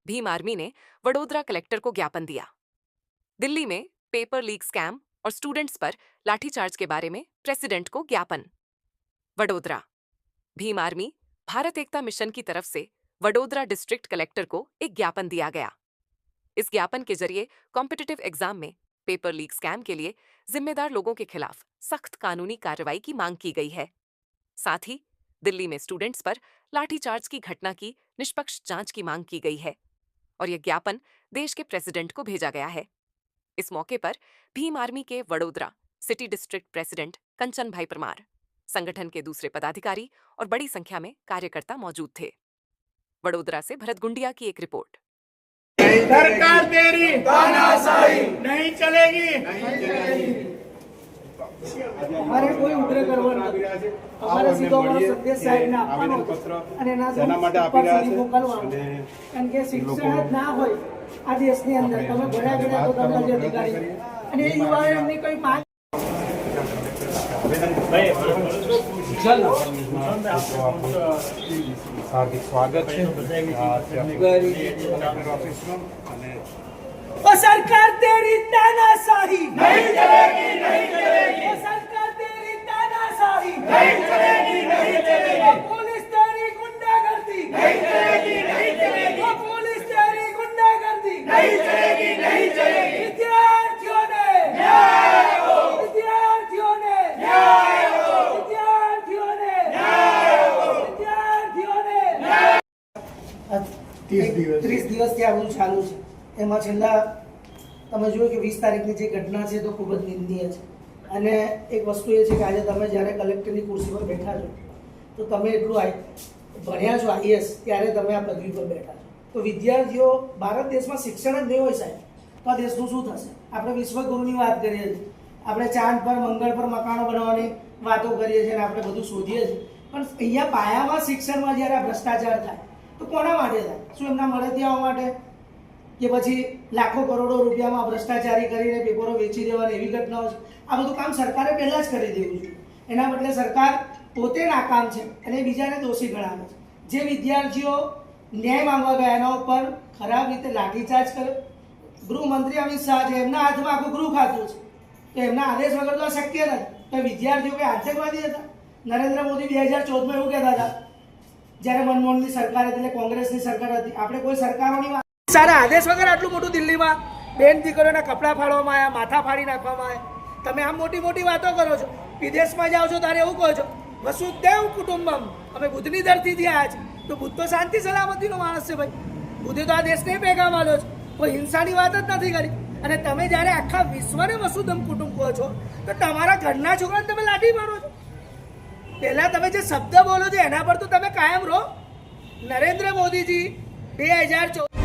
Bhim army ने Vadodara collector को ज्ञापन दिया। दिल्ली में पेपर लीक स्कैम और स्टूडेंट्स पर लाठीचार्ज के बारे में प्रेसिडेंट को ज्ञापन। वडोदरा। भीम आर्मी भारत एकता मिशन की तरफ से वडोदरा डिस्ट्रिक्ट कलेक्टर को एक ज्ञापन दिया गया। इस ज्ञापन के जरिए कॉम्पिटिटिव एग्जाम में पेपर लीक स्कैम के लिए जिम्मेदार लोगों के खिलाफ सख्त कानूनी कार्रवाई की मांग की गई है। साथ ही दिल्ली में स्टूडेंट्स पर लाठीचार्ज की घटना की निष्पक्ष जांच की मांग की गई है और यह ज्ञापन देश के प्रेसिडेंट को भेजा गया है। इस मौके पर भीम आर्मी के वडोदरा सिटी डिस्ट्रिक्ट प्रेसिडेंट कंचन भाई परमार, संगठन के दूसरे पदाधिकारी और बड़ी संख्या में कार्यकर्ता मौजूद थे। वडोदरा से भरत गुंडिया की एक रिपोर्ट। सरकार तेरी तानाशाही नहीं चलेगी, नहीं चलेगी। અમારે કોઈ ઉગ્ર કરવાનું નથી. અમારે સીધો અમારો સંદેશ સાહેબને આપવાનો હતો અને એના સુધી મોકલવાનો. કારણ કે શિક્ષણ જ ના હોય આ દેશની અંદર, તમે ભણ્યા ગયા તો તમે જે અધિકારી અને એ યુવાઓ એમની કોઈ માંગ હાર્દિક સ્વાગત છે ઓફિસમાં અને સરકાર તેરી તાનાશાહી નહીં ચલેગી, નહીં ચલેગી, સરકાર તેરી તાનાશાહી નહીં ચલેગી, નહીં ચલેગી, પોલીસ તેરી ગુંડાગર્દી નહીં ચલેગી, નહીં ચલેગી, પોલીસ તેરી ગુંડાગર્દી નહીં ચલેગી, નહીં ચલેગી, વિદ્યાર્થીઓને ન્યાય હો, વિદ્યાર્થીઓને ન્યાય હો, વિદ્યાર્થીઓને ન્યાય હો, વિદ્યાર્થીઓને 30 દિવસથી આ બધું ચાલુ છે. એમાં છેલ્લા તમે જોયું કે 20 તારીખની જે ઘટના છે તો ખૂબ જ નિંદનીય છે. અને એક વસ્તુ એ છે કે આજે તમે જ્યારે કલેક્ટરની ખુરશી પર બેઠા છો તો તમે એટલું ભણ્યા છો આઈએસ, ત્યારે તમે આ પદવી પર બેઠા છો. તો વિદ્યાર્થીઓ, ભારત દેશમાં શિક્ષણ જ નહીં હોય સાહેબ તો આ દેશનું શું થશે? આપણે વિશ્વગુરુની વાત કરીએ છીએ, આપણે ચાંદ પર મંગળ પર મકાનો બનાવવાની વાતો કરીએ છીએ અને આપણે બધું શોધીએ છીએ, પણ અહીંયા પાયામાં શિક્ષણમાં જ્યારે આ ભ્રષ્ટાચાર થાય તો કોના માટે થાય? શું એમના મળેથી આવવા માટે, કે પછી લાખો કરોડો રૂપિયામાં ભ્રષ્ટાચારી કરીને પેપરો વેચી દેવાની એવી ઘટનાઓ છે? આ બધું કામ સરકારે પહેલાં જ કરી દેવું જોઈએ. એના બદલે સરકાર પોતે નાકામ છે અને બીજાને દોષી ગણાવે છે. જે વિદ્યાર્થીઓ ન્યાય માંગવા ગયા એના ઉપર ખરાબ રીતે લાઠીચાર્જ કર્યો. ગૃહમંત્રી અમિત શાહ છે, એમના હાથમાં આખું ગૃહ ખાતું છે, તો એમના આદેશ વગર તો આ શક્ય નથી. તો વિદ્યાર્થીઓ કંઈ આતંકવાદી હતા? નરેન્દ્ર મોદી 2014માં એવું કહેતા હતા જ્યારે મનમોહનની સરકાર હતી, એટલે કોંગ્રેસની સરકાર હતી. આપણે કોઈ સરકારોની વાત સારા આદેશ વગર આટલું મોટું દિલ્હીમાં બેન દીકરીઓના કપડાં ફાડવામાં આવ્યા, માથા ફાડી નાખવામાં આવ્યા. તમે આમ મોટી મોટી વાતો કરો છો, વિદેશમાં જાઓ છો ત્યારે એવું કહો છો વસુદેવ કુટુંબમ, અમે બુદ્ધની ધરતીથી આવ્યા છે. તો બુદ્ધ તો શાંતિ સલામતીનો માણસ છે ભાઈ. બુદ્ધે તો આ દેશને ભેગા માન્યો છે, કોઈ હિંસાની વાત જ નથી કરી. અને તમે જ્યારે આખા વિશ્વને વસુધમ કુટુંબ કહો છો તો તમારા ઘરના છોકરાને તમે લાઠી મારો છો. પહેલાં તમે જે શબ્દ બોલો છો એના પર તો તમે કાયમ રહો. નરેન્દ્ર મોદીજી 2014